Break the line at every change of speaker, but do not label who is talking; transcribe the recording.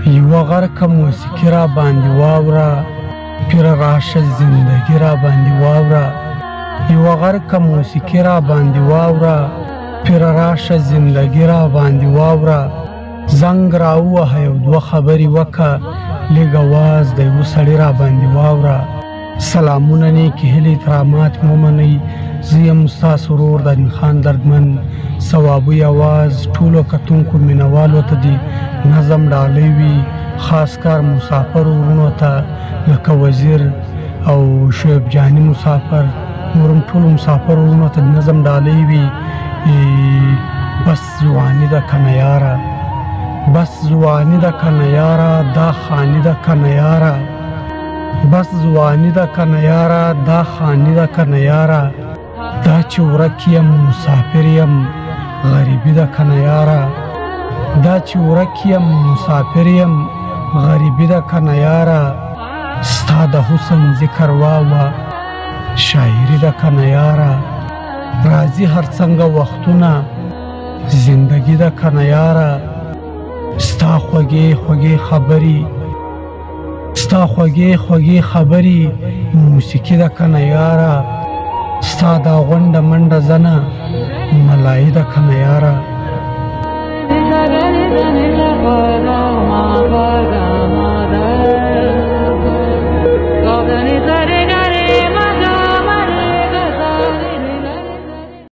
یوه غرقه موسیقي را باندې واوره پیر راشه زندگی را باندې واوره یوه غرقه موسیقي را باندې واوره پیر راشه زندگی را باندې واوره زنګ را ووهه یو دوه خبرې وکړه لږ اواز د یوه سړي را باندې واوره سلامونه نیکې هیلې احترامات مې ومنئ زه یم ستاسو ورور دارین خان دردمن ثوابي اواز ټولو کتونکو مینوالو ته دې نظم ډالۍ وي خاص کار مسافر ورونو ته لکه وزیر او شعیب جاني مسافر نورم ټولو مسافر ورونو ته نظم ډالۍ وي بس ځواني ده که نه یاره بس ځواني ده که نه یاره دا خاني ده که نه یاره بس ځواني ده که نه یاره دا خاني ده که نه یاره دا چې ورک یم مسافر یم غریبي ده که نه یاره دا چې ورک یم مسافر یم غریبي ده که نه یاره ستا د حسن ذکر واوه شاعري ده که نه یاره راځي هر څنګه وختونه زندگی ده که نه یاره ستا خوږې خوږې خبرې ستا خوږې خوږې خبرې موسیقي ده که نه یاره ستا دا غونډه منډه زنه ملایي ده که نه یاره